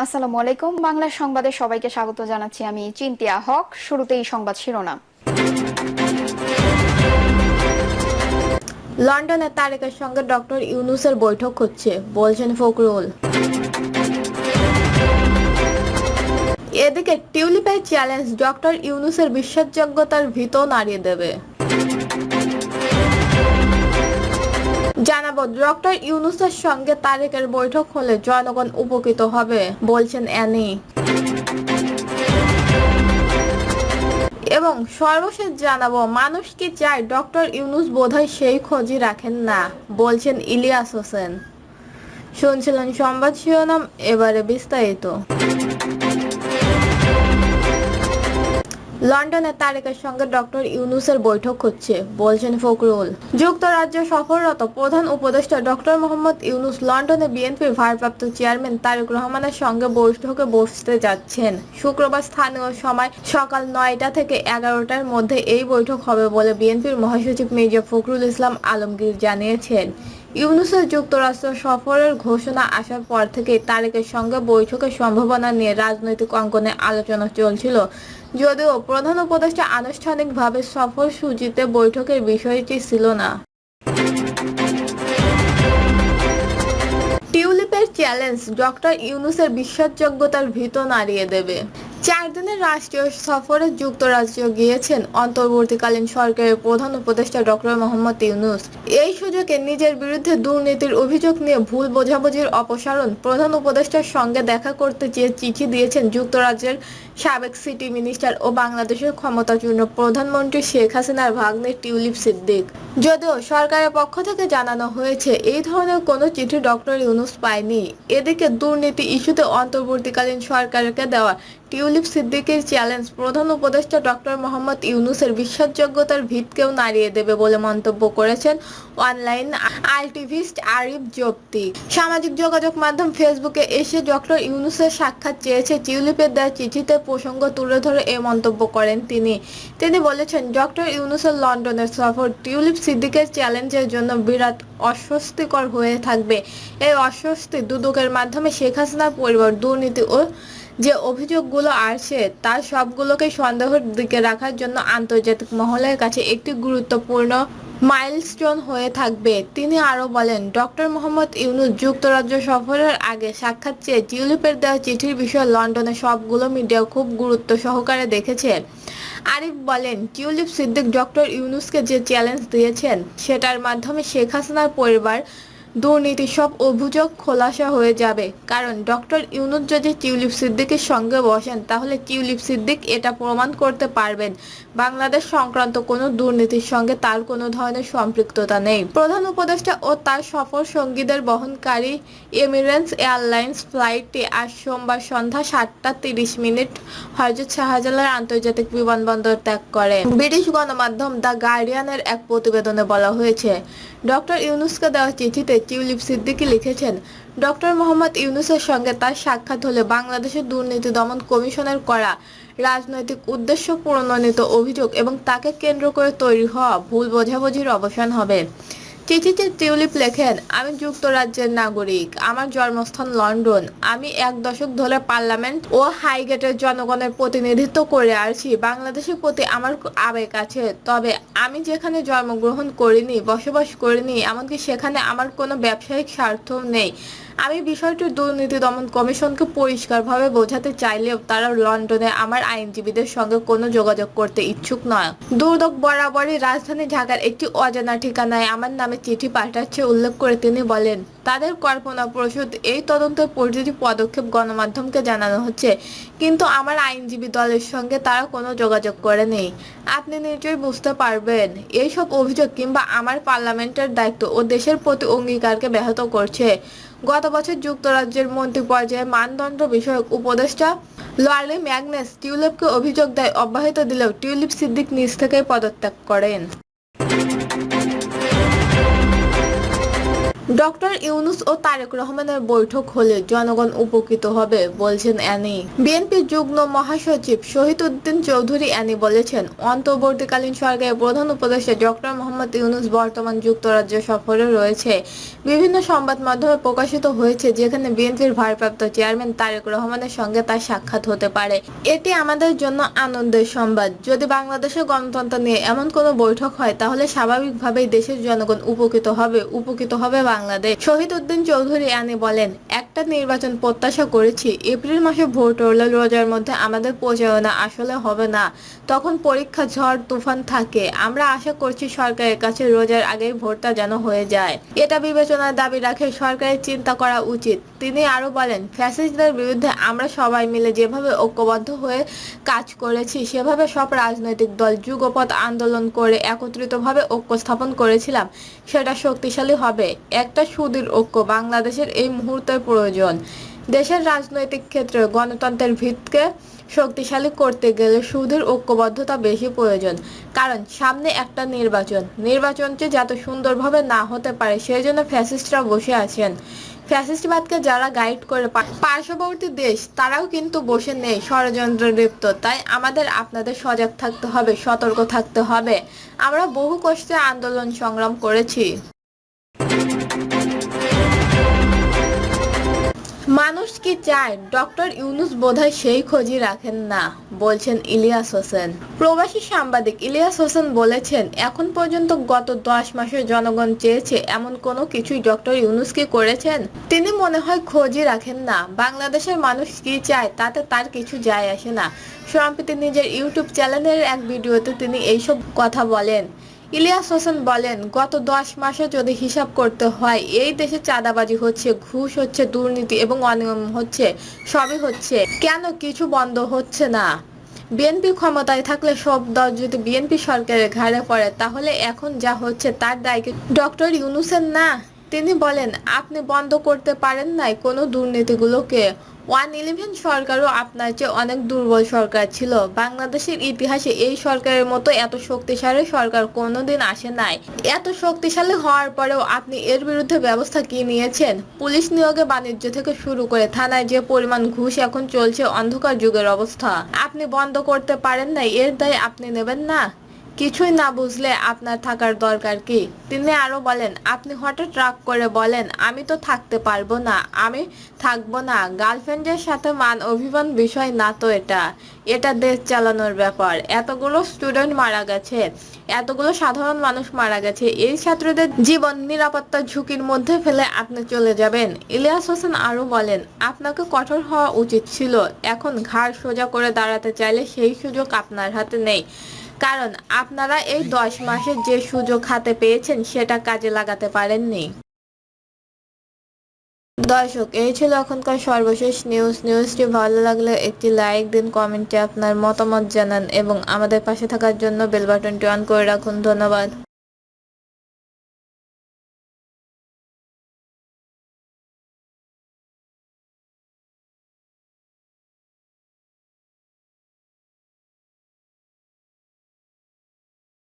আসসালামু আলাইকুম। বাংলা সংবাদে সবাইকে স্বাগত জানাচ্ছি। আমি চিন্তিয়া হক। শুরুতেই সংবাদ শিরোনাম। লন্ডনে তারেকের সঙ্গে ডক্টর ইউনূসের বৈঠক হচ্ছে, বলছেন ফখরুল। এদিকে টিউলিপের চ্যালেঞ্জ ডক্টর ইউনূসের বিশ্বাসযোগ্যতার ভিতও নাড়িয়ে দেবে। জানাবো, ডক্টর ইউনূসের সঙ্গে তারেকের বৈঠক হলে জনগণ উপকৃত হবে, বলছেন অ্যানি। এবং সর্বশেষ জানাবো, মানুষ কি চায় ডক্টর ইউনূস বোধহয় সেই খোঁজই রাখেন না, বলছেন ইলিয়াস হোসেন। শুনছিলেন সংবাদ শিরোনাম, এবারে বিস্তারিত। লন্ডনে তারেকের সঙ্গে ডক্টর ইউনূসের বৈঠক হচ্ছে, বলছেন ফখরুল। যুক্তরাজ্য সফররত প্রধান উপদেষ্টা ডক্টর মোহাম্মদ ইউনূস লন্ডনে বিএনপির ভারপ্রাপ্ত চেয়ারম্যান তারেক রহমানের সঙ্গে বৈঠকে বসতে যাচ্ছেন। শুক্রবার স্থানীয় সময় সকাল 9টা থেকে 11টার মধ্যে এই বৈঠক হবে বলে বিএনপির মহাসচিব মির্জা ফখরুল ইসলাম আলমগীর জানিয়েছেন। ইউনূসের যুক্তরাষ্ট্র সফরের ঘোষণা আসার পর থেকেই তারেকের সঙ্গে বৈঠকের সম্ভাবনা নিয়ে রাজনৈতিক অঙ্গনে আলোচনা চলছিল, যদিও প্রধান উপদেষ্টা আনুষ্ঠানিকভাবে সফরসূচিতে বৈঠকের বিষয়টি ছিল না। টিউলিপের চ্যালেঞ্জ ডক্টর ইউনূসের বিশ্বাসযোগ্যতার ভিত নাড়িয়ে দেবে। 4 দিনের রাষ্ট্রীয় সফরে যুক্তরাজ্য গিয়েছেন অন্তর্বর্তীকালীন সরকারের প্রধান উপদেষ্টা ডক্টর মোহাম্মদ ইউনূস। এই সুযোগে নিজের বিরুদ্ধে দুর্নীতির অভিযোগ নিয়ে ভুল বোঝাবুঝির অপসারণ প্রধান উপদেষ্টার সঙ্গে দেখা করতে চেয়ে চিঠি দিয়েছেন যুক্তরাজ্যের সাবেক সিটি মিনিস্টার ও বাংলাদেশের ক্ষমতাচ্যুত প্রধানমন্ত্রী শেখ হাসিনার ভাগ্নে টিউলিপ সিদ্দিক। যদিও সরকারের পক্ষ থেকে জানানো হয়েছে এই ধরনের কোনো চিঠি ডক্টর ইউনূস পায়নি। এদিকে দুর্নীতি ইস্যুতে অন্তর্বর্তীকালীন সরকারকে দেওয়া টিউলিপ সিদ্দিকের চ্যালেঞ্জ প্রধান উপদেষ্টা ডক্টর মোহাম্মদ ইউনূসের বিশ্বাসযোগ্যতার ভিতকেও নাড়িয়ে দেবে বলে মন্তব্য করেছেন অনলাইন আর্টিভিস্ট আরিফ জব্তি। সামাজিক যোগাযোগ মাধ্যম ফেসবুকে এসে ডক্টর ইউনূসের সাক্ষাৎ চেয়েছে টিউলিপের দেওয়া চিঠিতে প্রসঙ্গ তুলে ধরে এ মন্তব্য করেন তিনি বলেছেন, ডক্টর ইউনূসের লন্ডনের সফর টিউলিপ সিদ্দিকের চ্যালেঞ্জের জন্য বিরাট অস্বস্তিকর হয়ে থাকবে। এই অস্বস্তি দুদকের মাধ্যমে শেখ হাসিনার পরিবার দুর্নীতি ও যে অভিযোগগুলো আসছে তার সবগুলোকে সন্দেহের দিকে রাখার জন্য আন্তর্জাতিক মহলের কাছে একটি গুরুত্বপূর্ণ মাইলস্টোন হয়ে থাকবে। তিনি আরও বলেন, ডক্টর মোহাম্মদ ইউনূস যুক্তরাজ্য সফরের আগে সাক্ষাৎ চেয়ে টিউলিপের দেওয়া চিঠির বিষয়ে লন্ডনে সবগুলো মিডিয়া খুব গুরুত্ব সহকারে দেখেছে। আরিফ বলেন, টিউলিপ সিদ্দিক ডক্টর ইউনূসকে যে চ্যালেঞ্জ দিয়েছেন সেটার মাধ্যমে শেখ হাসিনার পরিবার দুর্নীতির সব অভিযোগ খোলাসা হয়ে যাবে। কারণ ডক্টর ইউনূস যদি টিউলিপ সিদ্দিকের সঙ্গে বসেন তাহলে টিউলিপ সিদ্দিক এটা প্রমাণ করতে পারবেন বাংলাদেশ সংক্রান্ত কোনো দুর্নীতির সঙ্গে তার কোনো ধরনের সম্পৃক্ততা নেই। প্রধান উপদেষ্টা ও তার সফর সঙ্গীদের বহনকারী এমিরেটস এয়ারলাইন্স ফ্লাইটটি আজ সোমবার সন্ধ্যা 7টা 30 হযরত শাহজালাল আন্তর্জাতিক বিমানবন্দর ত্যাগ করে। ব্রিটিশ গণমাধ্যম দ্য গার্ডিয়ানের এক প্রতিবেদনে বলা হয়েছে, ডক্টর ইউনূসকে দেওয়া চিঠিতে টিউলিপ সিদ্দিকী লিখেছেন, ডক্টর মোহাম্মদ ইউনূসের সঙ্গে তার সাক্ষাৎ হলে বাংলাদেশের দুর্নীতি দমন কমিশনের করা রাজনৈতিক উদ্দেশ্য প্রণোদিত অভিযোগ এবং তাকে কেন্দ্র করে তৈরি হওয়া ভুল বোঝাবুঝির অবসান হবে। চিঠিতে টিউলিপ লেখেন, আমি যুক্তরাজ্যের নাগরিক, আমার জন্মস্থান লন্ডন। আমি 1 দশক ধরে পার্লামেন্ট ও হাইগেটের জনগণের প্রতিনিধিত্ব করে আসছি। বাংলাদেশের প্রতি আমার আবেগ আছে, তবে আমি যেখানে জন্মগ্রহণ করিনি, বসবাস করিনি, এমনকি সেখানে আমার কোনো ব্যবসায়িক স্বার্থও নেই। আমি বিষয়টি দুর্নীতি দমন কমিশনকে পরিষ্কারভাবে বোঝাতে চাইলেও তারা লন্ডনে আমার আইনজীবীদের সঙ্গে কোনো যোগাযোগ করতে ইচ্ছুক নয়। দুদক বরাবরই রাজধানী ঢাকার একটি অজানা ঠিকানায় আমার নামে চিঠি পাঠাচ্ছে উল্লেখ করে তিনি বলেন, তাদের কল্পনাপ্রসূত এই তদন্তের প্রতিটি পদক্ষেপ গণমাধ্যমকে জানানো হচ্ছে, কিন্তু আমার আইনজীবী দলের সঙ্গে তারা কোনো যোগাযোগ করেনি। আপনি নিশ্চয়ই বুঝতে পারবেন এইসব অভিযোগ কিংবা আমার পার্লামেন্টের দায়িত্ব ও দেশের প্রতি অঙ্গীকারকে ব্যাহত করছে। গত বছর যুক্তরাজ্যের মন্ত্রী পর্যায়ে মানদণ্ড বিষয়ক উপদেষ্টা লরি ম্যাগনেস টিউলিপকে অভিযোগ দায় অব্যাহত দিলেও টিউলিপ সিদ্দিক নিজ থেকেই পদত্যাগ করেন। ডক্টর ইউনূস ও তারেক রহমানের বৈঠক হলে জনগণ উপকৃত হবে বলছেন অ্যানি। বিএনপির যুগ্ম মহাসচিব শহীদউদ্দীন চৌধুরী অ্যানি বলেছেন, অন্তর্বর্তীকালীন সরকারের প্রধান উপদেষ্টা ডক্টর মোহাম্মদ ইউনূস বর্তমান যুক্তরাজ্য সফরে রয়েছে। বিভিন্ন সংবাদ মাধ্যমে প্রকাশিত হয়েছে যেখানে বিএনপির ভারপ্রাপ্ত চেয়ারম্যান তারেক রহমানের সঙ্গে তার সাক্ষাৎ হতে পারে। এটি আমাদের জন্য আনন্দের সংবাদ। যদি বাংলাদেশের গণতন্ত্র নিয়ে এমন কোনো বৈঠক হয় তাহলে স্বাভাবিকভাবেই দেশের জনগণ উপকৃত হবে বাংলাদেশ। শহীদউদ্দীন চৌধুরী অ্যানি বলেন, একটা নির্বাচন প্রত্যাশা করেছি। এপ্রিল মাসে ভোট হলে রোজার মধ্যে আমাদের প্রচারণা আসলে হবে না, তখন পরীক্ষা ঝড় তুফান থাকে। আমরা আশা করছি সরকারের কাছে রোজার আগেই ভোটটা যেন হয়ে যায়। এটা বিবেচনার দাবি রাখে সরকারের চিন্তা করা উচিত। তিনি আরো বলেন, ফ্যাসিস্টদের বিরুদ্ধে আমরা সবাই মিলে যেভাবে ঐক্যবদ্ধ হয়ে কাজ করেছি সেভাবে সব রাজনৈতিক দল যুগপৎ আন্দোলন করে একত্রিতভাবে ঐক্য স্থাপন করেছিলাম, সেটা শক্তিশালী হবে। একটা সুদৃঢ় ঐক্য বাংলাদেশের এই মুহূর্তের প্রয়োজন। দেশের রাজনৈতিক ক্ষেত্রে গণতন্ত্রের ভিতকে শক্তিশালী করতে গেলে সুদৃঢ় ঐক্যবদ্ধতা বেশি প্রয়োজন। কারণ সামনে একটা নির্বাচনটি যাতে সুন্দরভাবে না হতে পারে সেই জন্য ফ্যাসিস্টরা বসে আছেন। ফ্যাসিস্টবাদকে যারা গাইড করে পার্শ্ববর্তী দেশ তারাও কিন্তু বসে নেই, ষড়যন্ত্রে লিপ্ত। তাই আমাদের আপনাদের সজাগ থাকতে হবে, সতর্ক থাকতে হবে। আমরা বহু কষ্টে আন্দোলন সংগ্রাম করেছি। মানুষ কি চায় ডক্টর ইউনূস বোধহয় সেই খোঁজই রাখেন না, বলছেন ইলিয়াস হোসেন। প্রবাসী সাংবাদিক ইলিয়াস হোসেন বলেছেন, এখন পর্যন্ত গত 10 মাসে জনগণ চেয়েছে এমন কোনো কিছুই ডক্টর ইউনূস কি করেছেন? তিনি মনে হয় খোঁজই রাখেন না। বাংলাদেশের মানুষ কি চায় তাতে তার কিছু যায় আসে না। সম্প্রতি নিজের ইউটিউব চ্যানেলের এক ভিডিওতে তিনি এইসব কথা বলেন। ইলিয়াস হোসেন বলেন, গত 10 মাসে যদি হিসাব করতে হয়, এই দেশে চাঁদাবাজি হচ্ছে, ঘুষ হচ্ছে, দুর্নীতি এবং অনিয়ম হচ্ছে, সবই হচ্ছে। কেন কিছু বন্ধ হচ্ছে না? বিএনপি ক্ষমতায় থাকলে সব দল যদি বিএনপি সরকারের ঘাড়ে পড়ে তাহলে এখন যা হচ্ছে তার দায় কি ডক্টর ইউনূসের না? তিনি বলেন, আপনি বন্ধ করতে পারেন নাই কোনো দুর্নীতিগুলোকে। 111 সরকারও আপনার চেয়ে অনেক দুর্বল সরকার ছিল। বাংলাদেশের ইতিহাসে এই সরকারের মতো এত শক্তিশালী সরকার কোনোদিন আসে নাই। এত শক্তিশালী হওয়ার পরেও আপনি এর বিরুদ্ধে ব্যবস্থা কি নিয়েছেন? পুলিশ নিয়োগে বাণিজ্য থেকে শুরু করে থানায় যে পরিমাণ ঘুষ এখন চলছে, অন্ধকার যুগের অবস্থা। আপনি বন্ধ করতে পারেন নাই, এর দায় আপনি নেবেন না? কিছুই না বুঝলে আপনার থাকার দরকার কি? তিনি আরো বলেন, আপনি হঠাৎ রাগ করে বলেন আমি তো থাকতে পারবো না, আমি থাকবো না। গার্লফ্রেন্ডের সাথে মান অভিমান বিষয় না তো এটা দেশ চালানোর ব্যাপার। এতগুলো স্টুডেন্ট মারা গেছে, এতগুলো সাধারণ মানুষ মারা গেছে, এই ছাত্রদের জীবন নিরাপত্তার ঝুঁকির মধ্যে ফেলে আপনি চলে যাবেন? ইলিয়াস হোসেন আরো বলেন, আপনাকে কঠোর হওয়া উচিত ছিল। এখন ঘাড় সোজা করে দাঁড়াতে চাইলে সেই সুযোগ আপনার হাতে নেই। কারণ আপনারা এই 10 মাসে যে সুযোগ হাতে পেয়েছেন সেটা কাজে লাগাতে পারেননি। দর্শক, এই ছিল এখনকার সর্বশেষ নিউজটি ভালো লাগলে একটি লাইক দিন, কমেন্টে আপনার মতামত জানান এবং আমাদের পাশে থাকার জন্য বেল বাটনটি অন করে রাখুন। ধন্যবাদ।